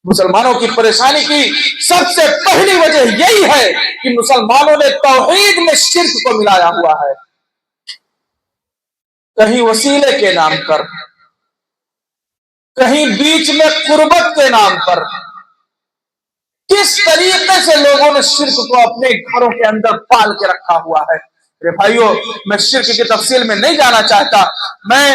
مسلمانوں کی پریشانی کی سب سے پہلی وجہ یہی ہے کہ مسلمانوں نے توحید میں شرک کو ملایا ہوا ہے، کہیں وسیلے کے نام پر، کہیں بیچ میں قربت کے نام پر، کس طریقے سے لوگوں نے شرک کو اپنے گھروں کے اندر پال کے رکھا ہوا ہے۔ میرے بھائیوں، میں شرک کی تفصیل میں نہیں جانا چاہتا، میں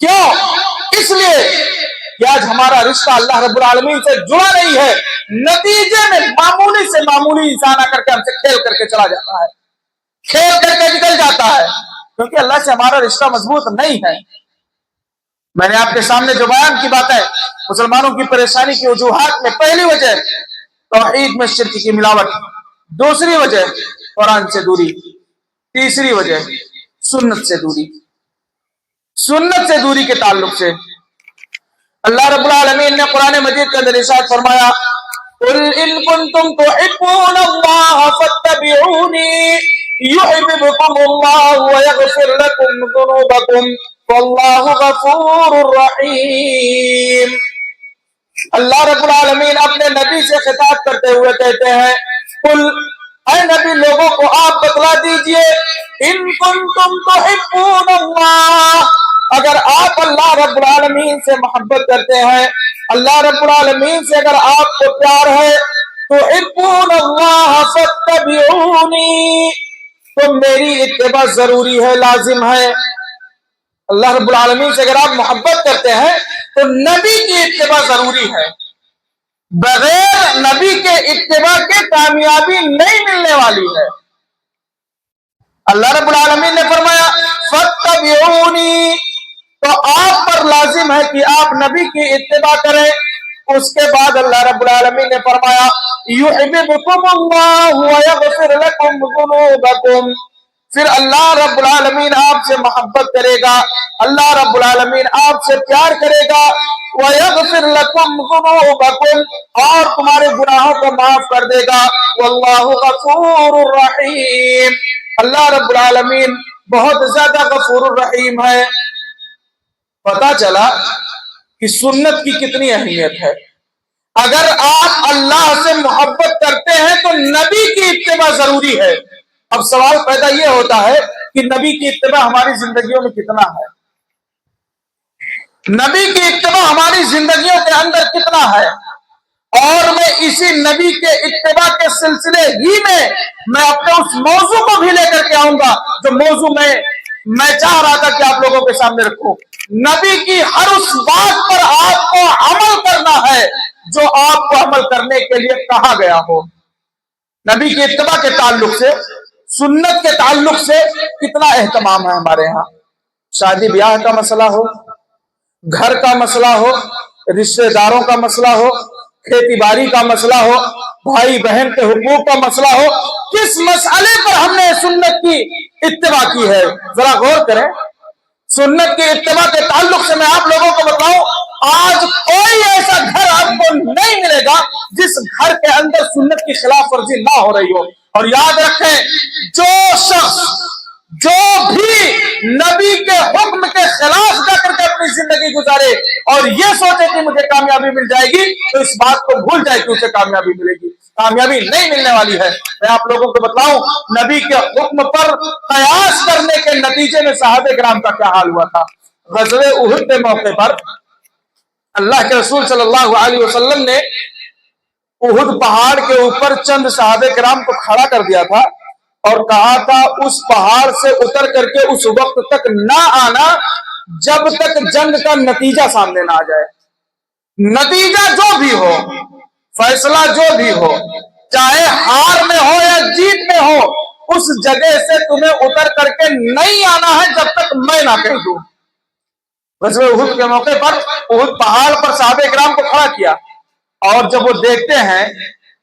کیوں؟ اس لیے کہ آج ہمارا رشتہ اللہ رب العالمین سے جڑا نہیں ہے، نتیجے میں معمولی سے معمولی انسان آ کر کے ہم سے کھیل کر کے چلا جاتا ہے، کھیل کر کے نکل جاتا ہے، کیونکہ اللہ سے ہمارا رشتہ مضبوط نہیں ہے۔ میں نے آپ کے سامنے جو بیان کی بات ہے، مسلمانوں کی پریشانی کی وجوہات میں پہلی وجہ توحید میں شرک کی ملاوٹ، دوسری وجہ قرآن سے دوری، تیسری وجہ سنت سے دوری۔ سنت سے دوری کے تعلق سے اللہ رب العالمین نے قرآن مجید کے اندر ارشاد فرمایا، قل ان کنتم تحبون اللہ فاتبعونی یحببکم اللہ ویغفر لکم ذنوبکم واللہ غفور رحیم۔ اللہ رب العالمین اپنے نبی سے خطاب کرتے ہوئے کہتے ہیں، قل اے نبی لوگوں کو آپ بتلا دیجئے، ان کنتم تحبون اللہ، اگر آپ اللہ رب العالمین سے محبت کرتے ہیں، اللہ رب العالمین سے اگر آپ کو پیار ہے، تحبون اللہ فاتبعونی، تو میری اتباع ضروری ہے، لازم ہے۔ اللہ رب العالمین سے اگر آپ محبت کرتے ہیں تو نبی کی اتباع ضروری ہے، بغیر نبی کے اتباع کے کامیابی نہیں ملنے والی ہے۔ اللہ رب العالمین نے فرمایا فاتبعونی، تو آپ پر لازم ہے کہ آپ نبی کی اتباع کریں۔ اس کے بعد اللہ رب العالمین نے فرمایا یحببکم اللہ ویغفر لکم ذنوبکم، پھر اللہ رب العالمین آپ سے محبت کرے گا، اللہ رب العالمین آپ سے پیار کرے گا، وَيَغْفِرْ لَكُمْ ذُنُوبَكُمْ، اور تمہارے گناہوں کو معاف کر دے گا، وَاللَّهُ غَفُورٌ الرحیم، اللہ رب العالمین بہت زیادہ غفور الرحیم ہے۔ پتا چلا کہ سنت کی کتنی اہمیت ہے۔ اگر آپ اللہ سے محبت کرتے ہیں تو نبی کی اتباع ضروری ہے۔ اب سوال پیدا یہ ہوتا ہے کہ نبی کی اتباع ہماری زندگیوں میں کتنا ہے، نبی کی اتباع ہماری زندگیوں کے اندر کتنا ہے، اور میں اسی نبی کے اتباع کے سلسلے ہی میں اپنے اس موضوع کو بھی لے کر کے آؤں گا جو موضوع میں چاہ رہا تھا کہ آپ لوگوں کے سامنے رکھوں۔ نبی کی ہر اس بات پر آپ کو عمل کرنا ہے جو آپ کو عمل کرنے کے لیے کہا گیا ہو۔ نبی کی اتباع کے تعلق سے، سنت کے تعلق سے کتنا اہتمام ہے ہمارے ہاں۔ شادی بیاہ کا مسئلہ ہو، گھر کا مسئلہ ہو، رشتہ داروں کا مسئلہ ہو، کھیتی باڑی کا مسئلہ ہو، بھائی بہن کے حقوق کا مسئلہ ہو، کس مسئلے پر ہم نے سنت کی اتباع کی ہے، ذرا غور کریں۔ سنت کی اتباع کے تعلق سے میں آپ لوگوں کو بتاؤں، آج کوئی ایسا گھر آپ کو نہیں ملے گا جس گھر کے اندر سنت کی خلاف ورزی نہ ہو رہی ہو۔ اور یاد رکھیں، جو شخص جو بھی نبی کے حکم کے خلاف جا کر کے اپنی زندگی گزارے اور یہ سوچے کہ مجھے کامیابی مل جائے گی، تو اس بات کو بھول جائے کہ اسے کامیابی ملے گی، کامیابی نہیں ملنے والی ہے۔ میں آپ لوگوں کو بتلاؤں، نبی کے حکم پر قیاس کرنے کے نتیجے میں صحابہ کرام کا کیا حال ہوا تھا۔ غزوہ احد کے موقع پر اللہ کے رسول صلی اللہ علیہ وسلم نے احد پہاڑ کے اوپر چند صحابہ کرام کو کھڑا کر دیا تھا اور کہا تھا اس پہاڑ سے اتر کر کے اس وقت تک نہ آنا جب تک جنگ کا نتیجہ سامنے نہ آ جائے۔ نتیجہ جو بھی ہو، فیصلہ جو بھی ہو، چاہے ہار میں ہو یا جیت میں ہو، اس جگہ سے تمہیں اتر کر کے نہیں آنا ہے جب تک میں نہ کہہ دوں۔ غزوہ احد کے موقع پر احد پہاڑ پر صحابہ کرام کو کھڑا کیا، اور جب وہ دیکھتے ہیں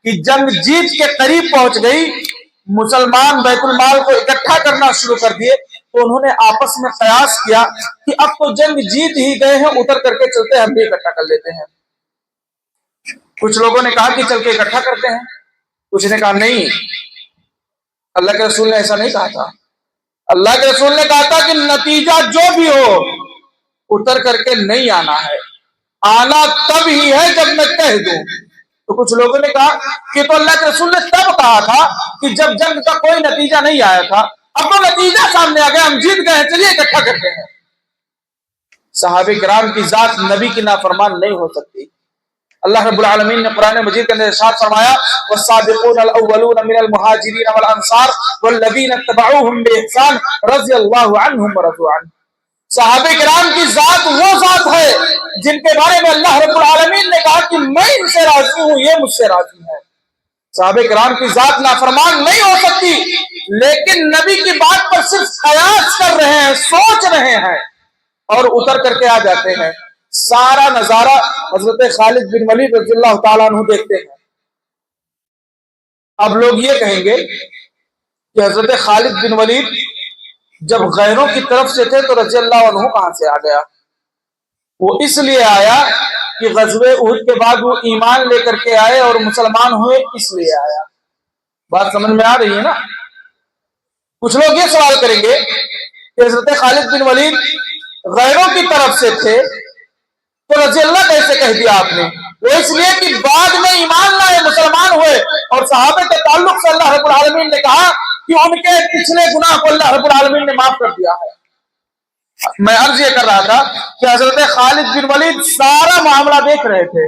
کہ جنگ جیت کے قریب پہنچ گئی، مسلمان بیت المال کو اکٹھا کرنا شروع کر دیے، تو انہوں نے آپس میں قیاس کیا کہ اب تو جنگ جیت ہی گئے ہیں، اتر کر کے چلتے ہیں، ہم بھی اکٹھا کر لیتے ہیں۔ کچھ لوگوں نے کہا کہ چل کے اکٹھا کرتے ہیں، کچھ نے کہا نہیں، اللہ کے رسول نے ایسا نہیں کہا تھا۔ اللہ کے رسول نے کہا تھا کہ نتیجہ جو بھی ہو اتر کر کے نہیں آنا ہے، آنا تب ہی ہے جب میں کہہ دوں۔ تو کچھ لوگوں نے کہا کہ تو اللہ کے رسول نے تب کہا تھا کہ جب جنگ کا کوئی نتیجہ نہیں آیا تھا، اب تو نتیجہ سامنے آ گیا، ہم جیت گئے ہیں، چلیے اکٹھا کرتے ہیں۔ صحابہ کرام کی ذات نبی کی نافرمان نہیں ہو سکتی۔ اللہ رب العالمین نے قرآن مجید کے اندر ارشاد فرمایا والسابقون الاولون من المہاجرین والانصار والذین اتبعوهم بإحسان رضی اللہ عنہم ورضوا عنہ، صحابہ کرام کی ذات وہ ذات ہے جن کے بارے میں اللہ رب العالمین نے کہا کہ میں ان سے راضی ہوں، یہ مجھ سے راضی ہے۔ صحابہ کرام کی ذات نافرمان نہیں ہو سکتی، لیکن نبی کی بات پر صرف قیاس کر رہے ہیں، سوچ رہے ہیں اور اتر کر کے آ جاتے ہیں۔ سارا نظارہ حضرت خالد بن ولید رضی اللہ تعالیٰ عنہ دیکھتے ہیں۔ اب لوگ یہ کہیں گے کہ حضرت خالد بن ولید جب غیروں کی طرف سے تھے تو رضی اللہ عنہ کہاں سے آ گیا؟ وہ اس لیے آیا کہ غزوہ احد کے بعد وہ ایمان لے کر کے آئے اور مسلمان ہوئے، اس لیے آیا۔ بات سمجھ میں آ رہی ہے نا؟ کچھ لوگ یہ سوال کریں گے کہ حضرت خالد بن ولید غیروں کی طرف سے تھے تو رضی اللہ کیسے کہہ دیا آپ نے؟ وہ اس لیے کہ بعد میں ایمان لائے، مسلمان ہوئے، اور صحابہ کے تعلق سے اللہ رب العالمین نے کہا کہ ان کے پچھلے گناہ کو اللہ رب العالمین نے معاف کر دیا ہے۔ میں عرض یہ کر رہا تھا کہ حضرت خالد بن ولید سارا معاملہ دیکھ رہے تھے۔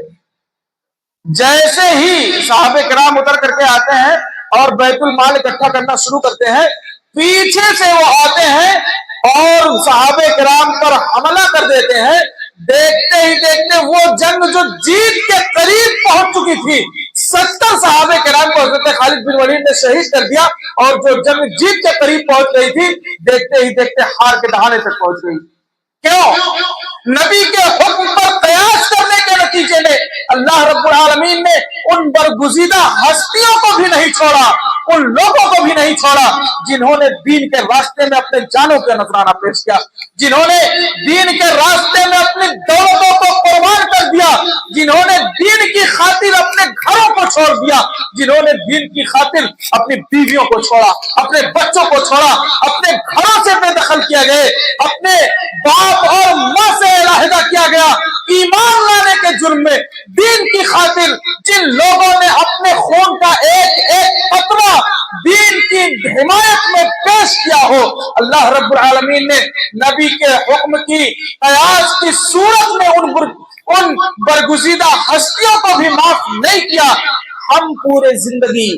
جیسے ہی صحابہ کرام اتر کر کے آتے ہیں اور بیت المال اکٹھا کرنا شروع کرتے ہیں، پیچھے سے وہ آتے ہیں اور صحابہ کرام پر حملہ کر دیتے ہیں۔ دیکھتے ہی دیکھتے وہ جنگ جو جیت کے قریب پہنچ چکی تھی، 70 صحابہ کرام کو حضرت خالد بن ولید نے شہید کر دیا، اور جو جنگ جیت کے قریب پہنچ گئی تھی، دیکھتے ہی دیکھتے ہار کے دہانے تک پہنچ گئی۔ کیوں؟ نبی کے حکم پر قیاس کرنے کے نتیجے میں اللہ رب العالمین نے ان برگزیدہ ہستیوں کو بھی نہیں چھوڑا، ان لوگوں کو بھی نہیں چھوڑا جنہوں نے دین کے راستے میں اپنے جانوں کا نذرانہ پیش کیا، جنہوں نے دین کے راستے میں اپنی دولتوں کو قربان کر دیا، جنہوں نے دین کی خاطر اپنے گھروں کو چھوڑ دیا، جنہوں نے دین کی خاطر اپنی بیویوں کو چھوڑا، اپنے بچوں کو چھوڑا، اپنے گھروں سے بے دخل کیا گئے، اپنے باپ اور ماں سے علیحدہ کیا گیا، ایمان لانے کے جرم میں دین کی خاطر جن لوگوں نے اپنے خون کا ایک ایک قطرہ دین کی حمایت میں پیش کیا ہو، اللہ رب العالمین نے نبی کے حکم کی قیاس کی صورت میں ان برگزیدہ ہستیوں کو بھی معاف نہیں کیا۔ ہم پورے زندگی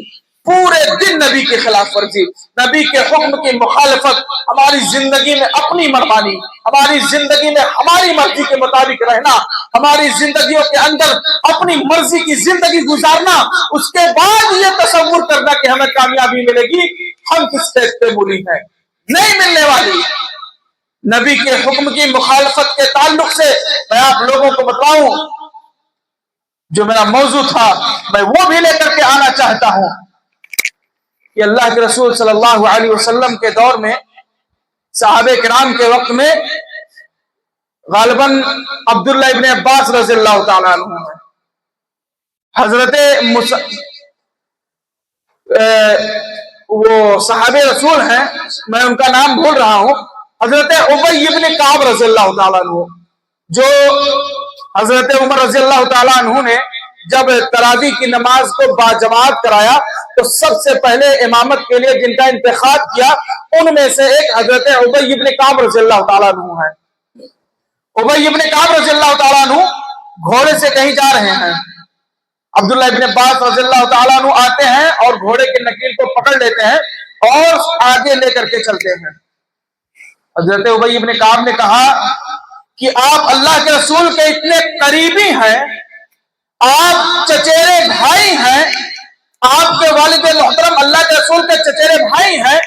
پورے دن نبی کے خلاف ورزی، نبی کے حکم کی مخالفت، ہماری زندگی میں اپنی منمانی، ہماری زندگی میں ہماری مرضی کے مطابق رہنا، ہماری زندگیوں کے اندر اپنی مرضی کی زندگی گزارنا، اس کے بعد یہ تصور کرنا کہ ہمیں کامیابی ملے گی، ہم کس چیز پہ مولی ہیں، نہیں ملنے والی۔ نبی کے حکم کی مخالفت کے تعلق سے میں آپ لوگوں کو بتاؤں، جو میرا موضوع تھا میں وہ بھی لے کر کے آنا چاہتا ہوں کہ اللہ کے رسول صلی اللہ علیہ وسلم کے دور میں، صحابہ کرام کے وقت میں، غالباً عبداللہ ابن عباس رضی اللہ تعالیٰ عنہ ہے، حضرت وہ صحابہ رسول ہیں، میں ان کا نام بھول رہا ہوں، حضرت ابی ابن کعب رضی اللہ تعالیٰ عنہ، جو حضرت عمر رضی اللہ تعالیٰ عنہ نے جب تراویح کی نماز کو باجماعت کرایا تو سب سے پہلے امامت کے لیے جن کا انتخاب کیا ان میں سے ایک حضرت ابی ابن کعب رضی اللہ تعالیٰ عنہ ہے۔ ابی ابن کعب رضی اللہ تعالیٰ عنہ گھوڑے سے کہیں جا رہے ہیں، عبداللہ ابن عباس رضی اللہ تعالیٰ عنہ آتے ہیں اور گھوڑے کے نکیل کو پکڑ لیتے ہیں اور آگے لے کر کے چلتے ہیں۔ حضرت ابی ابن کعب نے کہا کہ آپ اللہ کے رسول کے اتنے قریبی ہیں، آپ چچیرے بھائی ہیں، آپ کے والد محترم اللہ کے رسول کے چچیرے بھائی ہیں،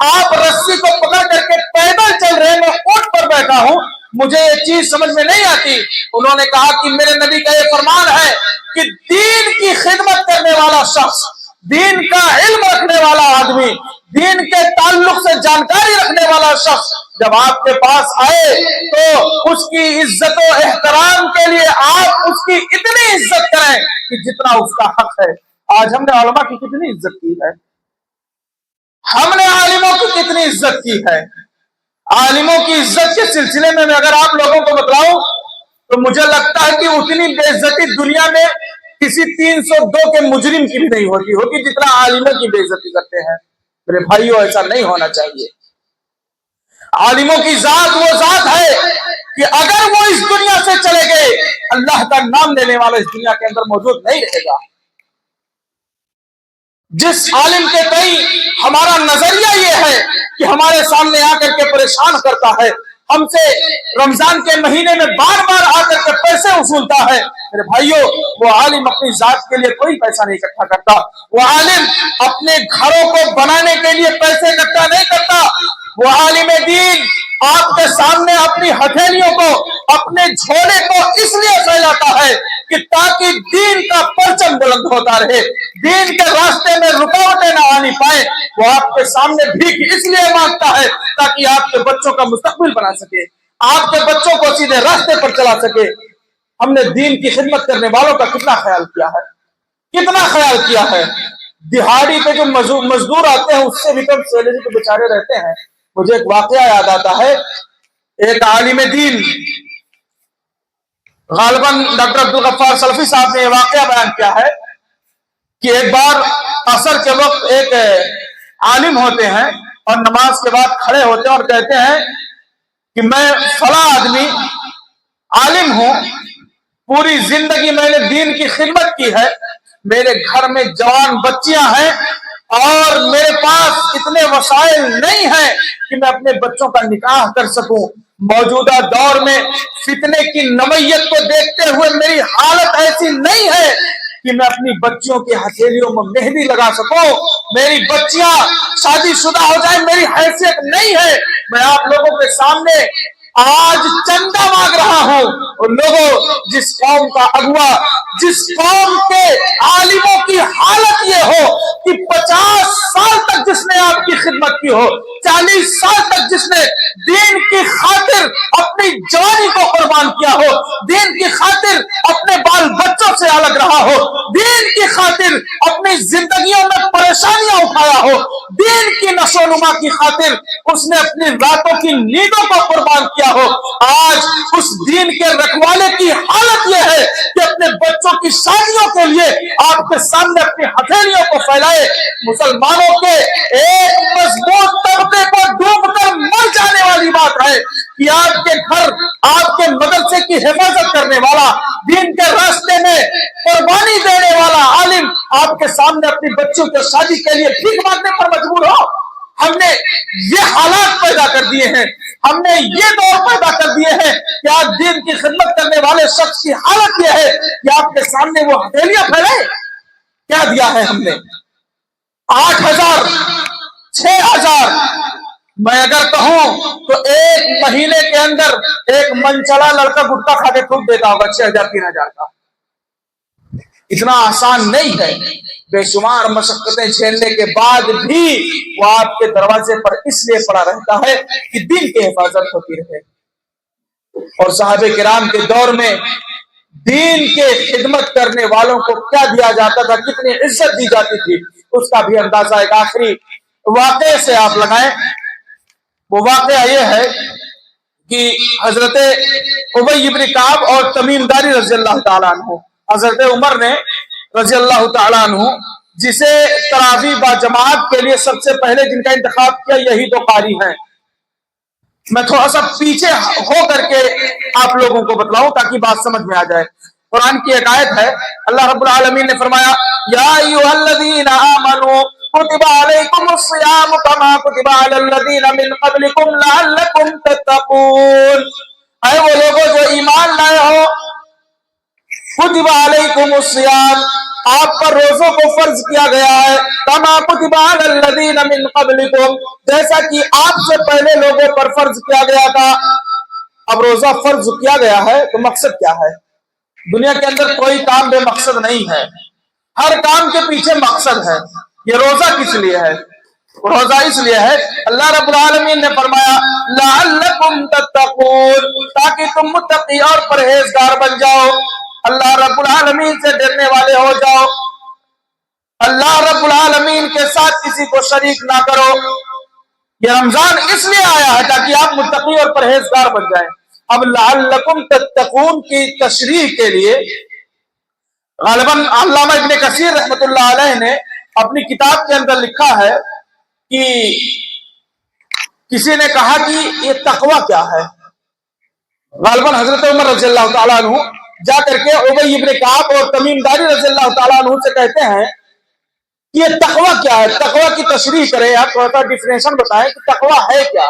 آپ رسی کو پکڑ کر کے پیدل چل رہے ہیں، میں اونٹ پر بیٹھا ہوں، مجھے یہ چیز سمجھ میں نہیں آتی۔ انہوں نے کہا کہ میرے نبی کا یہ فرمان ہے کہ دین کی خدمت کرنے والا شخص، دین کا علم رکھنے والا آدمی، دین کے تعلق سے جانکاری رکھنے والا شخص جب آپ کے پاس آئے تو اس کی عزت و احترام کے لیے آپ اس کی اتنی عزت کریں کہ جتنا اس کا حق ہے۔ آج ہم نے علماء کی کتنی عزت کی ہے، ہم نے عالموں کی کتنی عزت کی ہے۔ عالموں کی عزت کے سلسلے میں اگر آپ لوگوں کو بتلاؤں تو مجھے لگتا ہے کہ اتنی بے عزتی دنیا میں کسی 302 کے مجرم کی بھی نہیں ہوتی ہوگی جتنا عالموں کی بے عزتی کرتے ہیں۔ میرے بھائیوں، ایسا نہیں ہونا چاہیے۔ عالموں کی ذات وہ ذات ہے کہ اگر وہ اس دنیا سے چلے گئے، اللہ کا نام لینے والا اس دنیا کے اندر موجود نہیں رہے گا۔ جس عالم کے تئیں ہمارا نظریہ یہ ہے کہ ہمارے سامنے آ کر کے پریشان کرتا ہے، ہم سے رمضان کے مہینے میں بار بار آ کر کے پیسے وصولتا ہے، میرے بھائیوں وہ عالم اپنی ذات کے لیے کوئی پیسہ نہیں اکٹھا کرتا، وہ عالم اپنے گھروں کو بنانے کے لیے پیسے اکٹھا نہیں کرتا، وہ عالم دین آپ کے سامنے اپنی ہتھیلیوں کو اپنے جھولے کو اس لیے پھیلاتا ہے کہ تاکہ دین کا پرچم بلند ہوتا رہے، دین کے راستے میں رکاوٹیں نہ آنی پائے، وہ آپ کے سامنے بھیک اس لیے مانگتا ہے تاکہ آپ کے بچوں کا مستقبل بنا سکے، آپ کے بچوں کو سیدھے راستے پر چلا سکے۔ ہم نے دین کی خدمت کرنے والوں کا کتنا خیال کیا ہے، کتنا خیال کیا ہے؟ دہاڑی پہ جو مزدور آتے ہیں اس سے بھی کم سیلری کے بیچارے رہتے ہیں۔ مجھے ایک واقعہ یاد آتا ہے، ایک عالم دین غالباً ڈاکٹر عبدالغفار سلفی صاحب نے یہ واقعہ بیان کیا ہے کہ ایک بار عصر کے وقت ایک عالم ہوتے ہیں اور نماز کے بعد کھڑے ہوتے ہیں اور کہتے ہیں کہ میں فلاں آدمی عالم ہوں، پوری زندگی میں نے دین کی خدمت کی ہے، میرے گھر میں جوان بچیاں ہیں اور میرے پاس اتنے وسائل نہیں ہیں کہ میں اپنے بچوں کا نکاح کر سکوں، موجودہ دور میں فتنے کی نوعیت کو دیکھتے ہوئے میری حالت ایسی نہیں ہے کہ میں اپنی بچیوں کی ہتھیلیوں میں مہندی لگا سکوں، میری بچیاں شادی شدہ ہو جائیں، میری حیثیت نہیں ہے، میں آپ لوگوں کے سامنے آج چندہ مانگ رہا ہوں۔ اور لوگوں، جس قوم کا اغوا، جس قوم کے عالموں کی حالت یہ ہو کہ 50 سال تک جس نے آپ کی خدمت کی ہو، 40 سال تک جس نے دین کی خاطر اپنی جوانی کو قربان کیا ہو، دین کی خاطر اپنے بال بچوں سے الگ رہا ہو، دین کی خاطر اپنی زندگیوں میں پریشانیاں اٹھایا ہو، دین کی نشو و نما کی خاطر اس نے اپنی راتوں کی نیندوں کو قربان کیا ہو، آج اس دین کے رکھوالے کی حالت یہ ہے کہ اپنے بچوں کی شادیوں کے لیے آپ کے سامنے اپنی ہتھیلیوں کو پھیلائے۔ مسلمانوں کے ایک مضبوط طبقے کو ڈوب کر مر جانے والی بات ہے کہ آپ کے گھر، آپ کے مدرسے کی حفاظت کرنے والا، دین کے راستے میں قربانی دینے والا عالم آپ کے سامنے اپنی بچوں کی شادی کے لیے بھیک مانگنے پر مجبور ہو۔ ہم نے یہ حالات پیدا کر دیے ہیں، ہم نے یہ دور پیدا کر دیے ہیں کہ آج دین کی خدمت کرنے والے شخص کی حالت یہ ہے کہ آپ کے سامنے وہ ہتھیلیاں پھیلائے۔ کیا دیا ہے ہم نے؟ 8,000 6,000 میں اگر کہوں تو ایک مہینے کے اندر ایک منچلا لڑکا گٹکا کھا کے تھوک دیتا ہوگا 6,000 3,000 کا۔ اتنا آسان نہیں ہے، بے شمار مشقتیں جھیلنے کے بعد بھی وہ آپ کے دروازے پر اس لیے پڑا رہتا ہے کہ دین کی حفاظت ہوتی رہے۔ اور صحابہ کرام کے دور میں دین کے خدمت کرنے والوں کو کیا دیا جاتا تھا، کتنی عزت دی جاتی تھی، اس کا بھی اندازہ ایک آخری واقعے سے آپ لگائیں۔ وہ واقعہ یہ ہے کہ حضرت ابی بن کعب اور تمیم داری رضی اللہ تعالیٰ عنہ، حضرت عمر نے رضی اللہ تعالیٰ عنہ جسے تراویح با جماعت کے لیے سب سے پہلے جن کا انتخاب کیا یہی دو قاری ہیں۔ میں تھوڑا سا پیچھے ہو کر کے آپ لوگوں کو بتلاؤں تاکہ بات سمجھ میں آ جائے۔ قرآن کی ایک آیت ہے، اللہ رب العالمین نے فرمایا یا ایھا الذین آمنوا کتب علیکم الصیام کما کتب علی الذین من قبلکم لعلکم تتقون۔ اے وہ لوگوں جو ایمان لائے ہو، کتب علیکم الصیام، آپ پر روزوں کو فرض کیا گیا ہے، کما کتب علی الذین من قبلکم، جیسا کہ آپ سے پہلے لوگوں پر فرض کیا گیا تھا۔ اب روزہ فرض کیا گیا ہے تو مقصد کیا ہے؟ دنیا کے اندر کوئی کام بے مقصد نہیں ہے، ہر کام کے پیچھے مقصد ہے۔ یہ روزہ کس لیے ہے؟ روزہ اس لیے ہے، اللہ رب العالمین نے فرمایا لعلکم تتقون، تاکہ تم متقی اور پرہیزگار بن جاؤ، اللہ رب العالمین سے ڈرنے والے ہو جاؤ، اللہ رب العالمین کے ساتھ کسی کو شریک نہ کرو۔ یہ رمضان اس لیے آیا ہے تاکہ آپ متقی اور پرہیزگار بن جائیں۔ اب لعلکم تتقون کی تشریح کے لیے غالباً علامہ ابن کثیر رحمۃ اللہ علیہ نے اپنی کتاب کے اندر لکھا ہے کہ کسی نے کہا کہ یہ تقوی کیا ہے؟ غالباً حضرت عمر رضی اللہ تعالیٰ عنہ جا کر کے ابی بن کعب اور تمیم داری رضی اللہ تعالیٰ عنہ سے کہتے ہیں کہ یہ تقوی کیا ہے، تقوی کی تشریح کریں، آپ تھوڑا سا ڈیفینیشن بتائیں کہ تقوی ہے کیا۔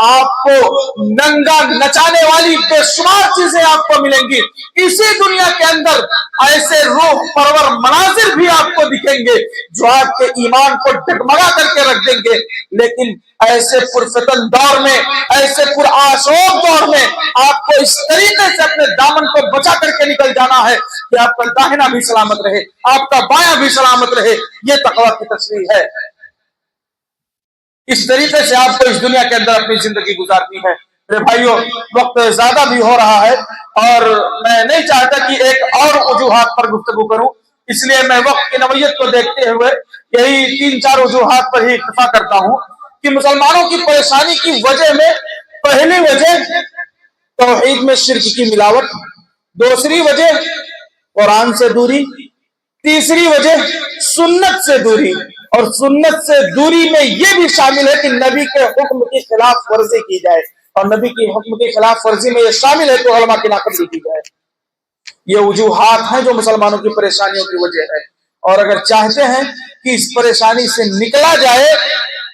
آپ کو ننگا نچانے والی بے شمار چیزیں آپ کو ملیں گی. اسی دنیا کے اندر ایسے روح پرور مناظر بھی آپ کو دکھیں گے جو آپ کے ایمان کو ڈگمگا کر کے رکھ دیں گے. لیکن ایسے پرفتن دور میں، ایسے پرآشوب دور میں آپ کو اس طریقے سے اپنے دامن کو بچا کر کے نکل جانا ہے کہ آپ کا داہنا بھی سلامت رہے، آپ کا بایاں بھی سلامت رہے. یہ تقویٰ کی تصویر ہے. اس طریقے سے آپ کو اس دنیا کے اندر اپنی زندگی گزارنی ہے. میرے بھائیوں، وقت زیادہ بھی ہو رہا ہے اور میں نہیں چاہتا کہ ایک اور وجوہات پر گفتگو کروں، اس لیے میں وقت کی نوعیت کو دیکھتے ہوئے یہی 3-4 وجوہات پر ہی اکتفا کرتا ہوں کہ مسلمانوں کی پریشانی کی وجہ میں پہلی وجہ توحید میں شرک کی ملاوٹ، دوسری وجہ قرآن سے دوری، تیسری وجہ سنت سے دوری، اور سنت سے دوری میں یہ بھی شامل ہے کہ نبی کے حکم کی خلاف ورزی کی جائے، اور نبی کی حکم کی خلاف ورزی میں یہ شامل ہے کہ علماء کی ناقدری کی جائے. یہ وجوہات ہیں جو مسلمانوں کی پریشانیوں کی وجہ ہے. اور اگر چاہتے ہیں کہ اس پریشانی سے نکلا جائے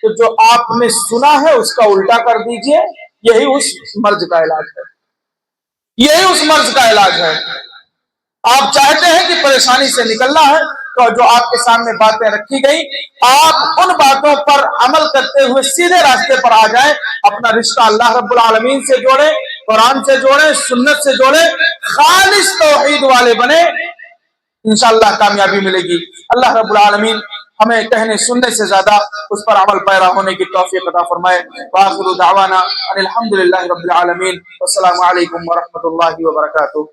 تو جو آپ نے سنا ہے اس کا الٹا کر دیجئے. یہی اس مرض کا علاج ہے. یہی اس مرض کا علاج ہے. آپ چاہتے ہیں کہ پریشانی سے نکلنا ہے تو جو آپ کے سامنے باتیں رکھی گئی، آپ ان باتوں پر عمل کرتے ہوئے سیدھے راستے پر آ جائیں. اپنا رشتہ اللہ رب العالمین سے جوڑیں، قرآن سے جوڑیں، سنت سے جوڑیں، خالص توحید والے بنے. انشاءاللہ کامیابی ملے گی. اللہ رب العالمین ہمیں کہنے سننے سے زیادہ اس پر عمل پیرا ہونے کی توفیق عطا فرمائے. وآخر دعوانا ان الحمدللہ رب العالمین. والسلام علیکم ورحمۃ اللہ وبرکاتہ.